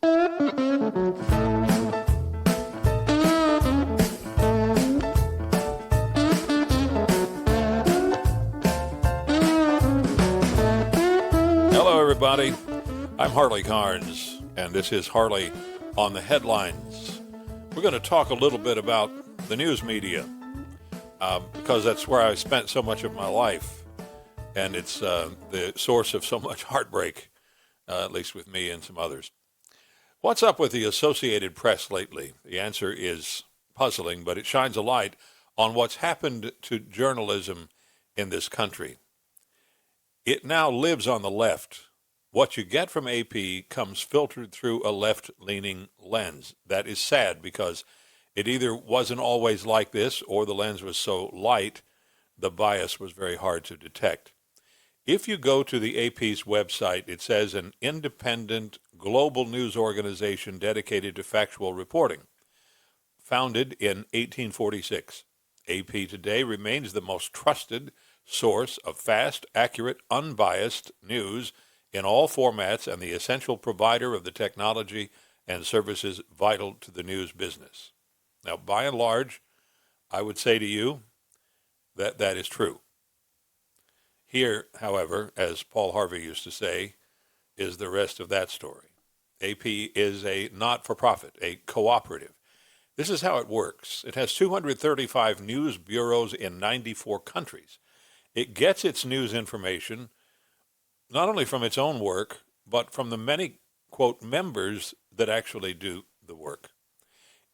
Hello, everybody. I'm Harley Carnes, and this is Harley on the Headlines. We're going to talk a little bit about the news media because that's where I spent so much of my life, and it's the source of so much heartbreak, at least with me and some others. What's up with the Associated Press lately? The answer is puzzling, but it shines a light on what's happened to journalism in this country. It now lives on the left. What you get from AP comes filtered through a left-leaning lens. That is sad because it either wasn't always like this or the lens was so light, the bias was very hard to detect. If you go to the AP's website, it says an independent global news organization dedicated to factual reporting. Founded in 1846, AP today remains the most trusted source of fast, accurate, unbiased news in all formats and the essential provider of the technology and services vital to the news business. Now, by and large, I would say to you that that is true. Here, however, as Paul Harvey used to say, is the rest of that story. AP is a not-for-profit, a cooperative. This is how it works. It has 235 news bureaus in 94 countries. It gets its news information not only from its own work, but from the many, quote, members that actually do the work.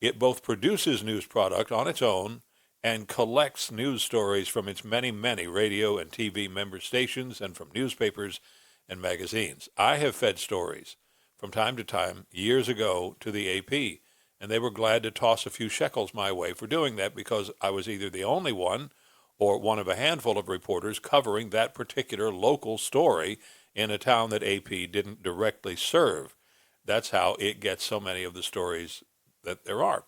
It both produces news product on its own and collects news stories from its many, many radio and TV member stations and from newspapers and magazines. I have fed stories from time to time, years ago, to the AP, and they were glad to toss a few shekels my way for doing that because I was either the only one or one of a handful of reporters covering that particular local story in a town that AP didn't directly serve. That's how it gets so many of the stories that there are.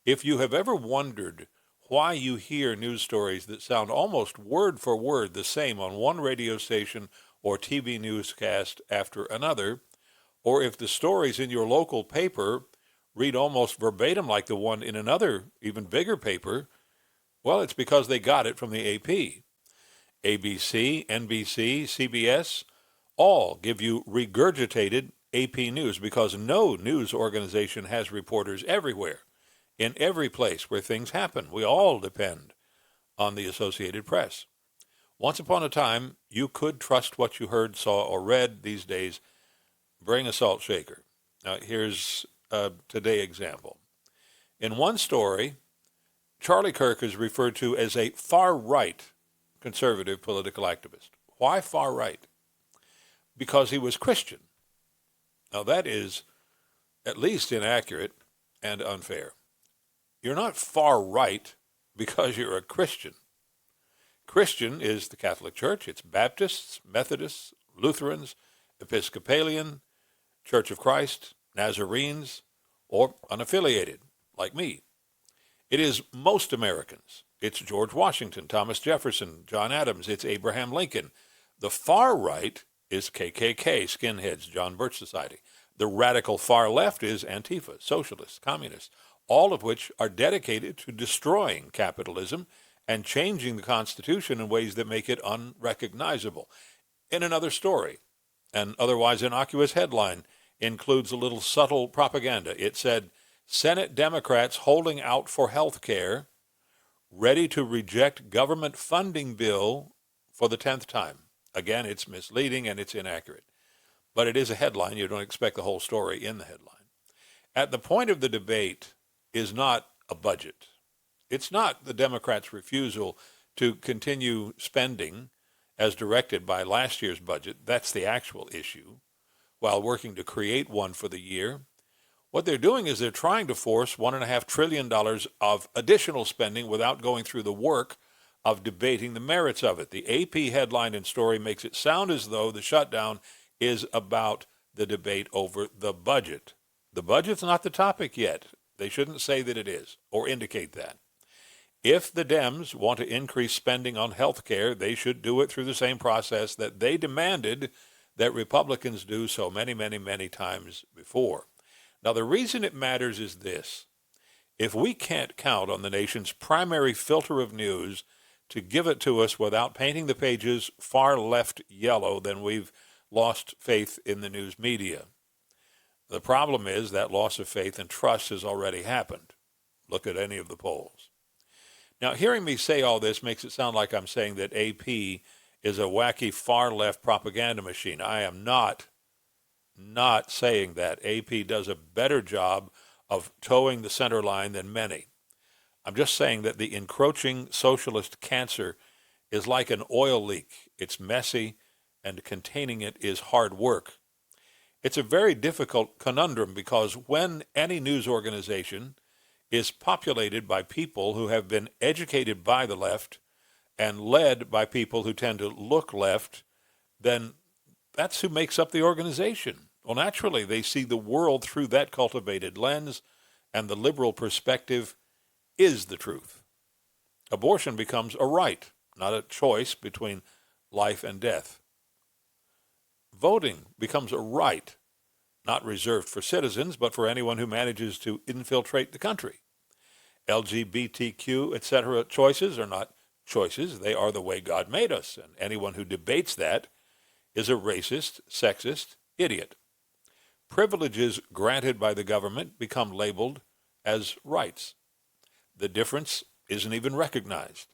If you have ever wondered why you hear news stories that sound almost word for word the same on one radio station or TV newscast after another, or if the stories in your local paper read almost verbatim like the one in another, even bigger paper, well, it's because they got it from the AP. ABC, NBC, CBS, all give you regurgitated AP news because no news organization has reporters everywhere, in every place where things happen. We all depend on the Associated Press. Once upon a time, you could trust what you heard, saw, or read. These days, bring a salt shaker. Now, here's a today example. In one story, Charlie Kirk is referred to as a far-right conservative political activist. Why far-right? Because he was Christian. Now, that is at least inaccurate and unfair. You're not far-right because you're a Christian. Christian is the Catholic Church. It's Baptists, Methodists, Lutherans, Episcopalian, Church of Christ, Nazarenes, or unaffiliated, like me. It is most Americans. It's George Washington, Thomas Jefferson, John Adams. It's Abraham Lincoln. The far right is KKK, skinheads, John Birch Society. The radical far left is Antifa, socialists, communists, all of which are dedicated to destroying capitalism and changing the Constitution in ways that make it unrecognizable. In another story, an otherwise innocuous headline includes a little subtle propaganda. It said, Senate Democrats holding out for health care, ready to reject government funding bill for the 10th time. Again, it's misleading and it's inaccurate. But it is a headline. You don't expect the whole story in the headline. At the point of the debate is not a budget. It's not the Democrats' refusal to continue spending as directed by last year's budget. That's the actual issue, while working to create one for the year. What they're doing is they're trying to force $1.5 trillion of additional spending without going through the work of debating the merits of it. The AP headline and story makes it sound as though the shutdown is about the debate over the budget. The budget's not the topic yet. They shouldn't say that it is or indicate that. If the Dems want to increase spending on health care, they should do it through the same process that they demanded that Republicans do so many, many, many times before. Now, the reason it matters is this. If we can't count on the nation's primary filter of news to give it to us without painting the pages far left yellow, then we've lost faith in the news media. The problem is that loss of faith and trust has already happened. Look at any of the polls. Now, hearing me say all this makes it sound like I'm saying that AP is a wacky far-left propaganda machine. I am not saying that. AP does a better job of towing the center line than many. I'm just saying that the encroaching socialist cancer is like an oil leak. It's messy, and containing it is hard work. It's a very difficult conundrum because when any news organization is populated by people who have been educated by the left and led by people who tend to look left, then that's who makes up the organization. Well, naturally, they see the world through that cultivated lens, and the liberal perspective is the truth. Abortion becomes a right, not a choice between life and death. Voting becomes a right, not reserved for citizens, but for anyone who manages to infiltrate the country. LGBTQ, etc. choices are not choices. They are the way God made us, and anyone who debates that is a racist, sexist idiot. Privileges granted by the government become labeled as rights. The difference isn't even recognized.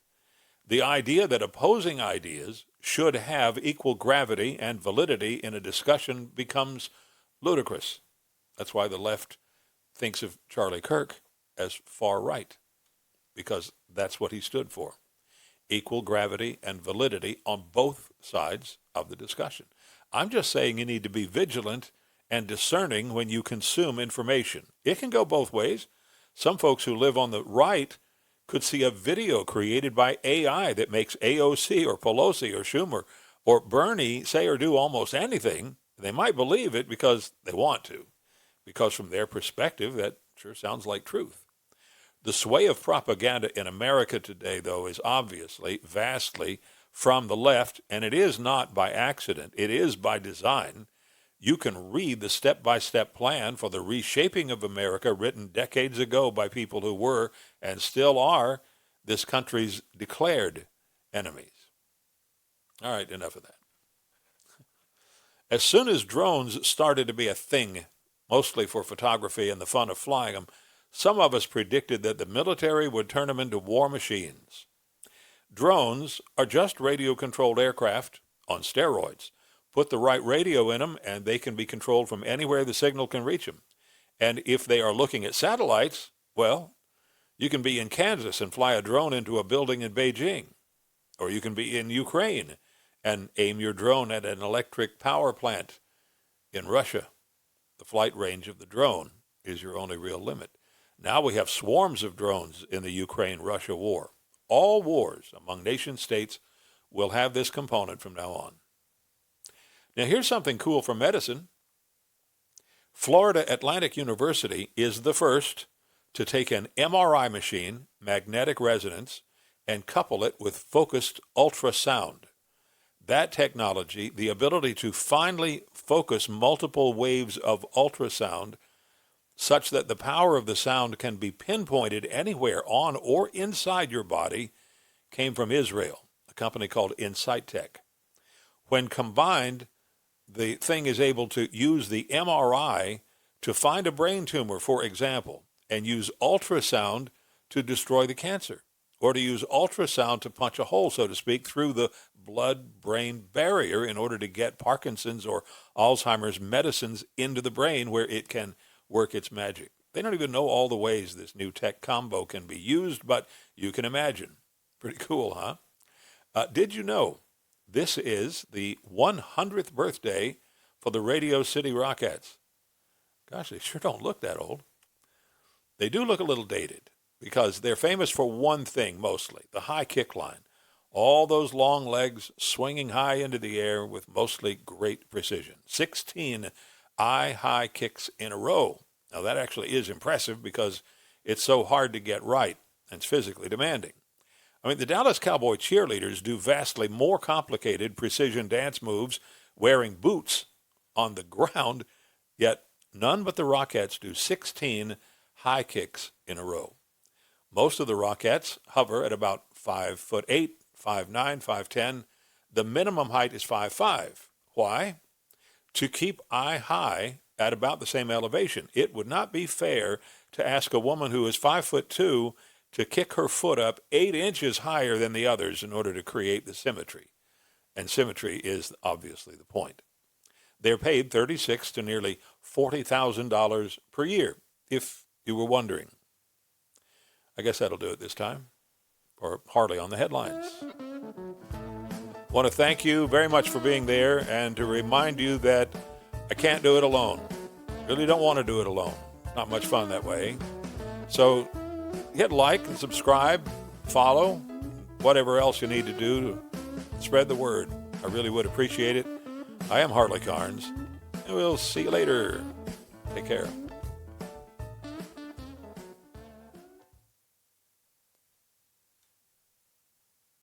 The idea that opposing ideas should have equal gravity and validity in a discussion becomes ludicrous. That's why the left thinks of Charlie Kirk as far right, because that's what he stood for. Equal gravity and validity on both sides of the discussion. I'm just saying you need to be vigilant and discerning when you consume information. It can go both ways. Some folks who live on the right could see a video created by AI that makes AOC or Pelosi or Schumer or Bernie say or do almost anything. They might believe it because they want to, because from their perspective, that sure sounds like truth. The sway of propaganda in America today, though, is obviously vastly from the left, and it is not by accident. It is by design. You can read the step-by-step plan for the reshaping of America written decades ago by people who were, and still are, this country's declared enemies. All right, enough of that. As soon as drones started to be a thing, mostly for photography and the fun of flying them, some of us predicted that the military would turn them into war machines. Drones are just radio-controlled aircraft on steroids. Put the right radio in them, and they can be controlled from anywhere the signal can reach them. And if they are looking at satellites, well, you can be in Kansas and fly a drone into a building in Beijing. Or you can be in Ukraine and aim your drone at an electric power plant in Russia. The flight range of the drone is your only real limit. Now we have swarms of drones in the Ukraine-Russia war. All wars among nation states will have this component from now on. Now, here's something cool for medicine. Florida Atlantic University is the first to take an MRI machine, magnetic resonance, and couple it with focused ultrasound. That technology, the ability to finally focus multiple waves of ultrasound such that the power of the sound can be pinpointed anywhere on or inside your body, came from Israel, a company called InsightTech. When combined, the thing is able to use the MRI to find a brain tumor, for example, and use ultrasound to destroy the cancer, or to use ultrasound to punch a hole, so to speak, through the blood-brain barrier in order to get Parkinson's or Alzheimer's medicines into the brain where it can work its magic. They don't even know all the ways this new tech combo can be used, but you can imagine. Pretty cool, huh? Did you know this is the 100th birthday for the Radio City Rockettes? Gosh, they sure don't look that old. They do look a little dated because they're famous for one thing mostly, the high kick line. All those long legs swinging high into the air with mostly great precision. 16 high kicks in a row. Now that actually is impressive because it's so hard to get right and it's physically demanding. I mean, the Dallas Cowboy cheerleaders do vastly more complicated precision dance moves wearing boots on the ground, yet None but the Rockettes do 16 high kicks in a row. Most of the Rockettes hover at about 5'8", 5'9", 5'10". The minimum height is 5'5". Why? To keep eye high at about the same elevation. It would not be fair to ask a woman who is 5'2" to kick her foot up 8 inches higher than the others in order to create the symmetry. And symmetry is obviously the point. They're paid $36,000 to nearly $40,000 per year, if you were wondering. I guess that'll do it this time for Harley on the Headlines. Want to thank you very much for being there and to remind you that I can't do it alone. Really don't want to do it alone. Not much fun that way. So hit like and subscribe, follow, whatever else you need to do to spread the word. I really would appreciate it. I am Harley Carnes, and we'll see you later. Take care.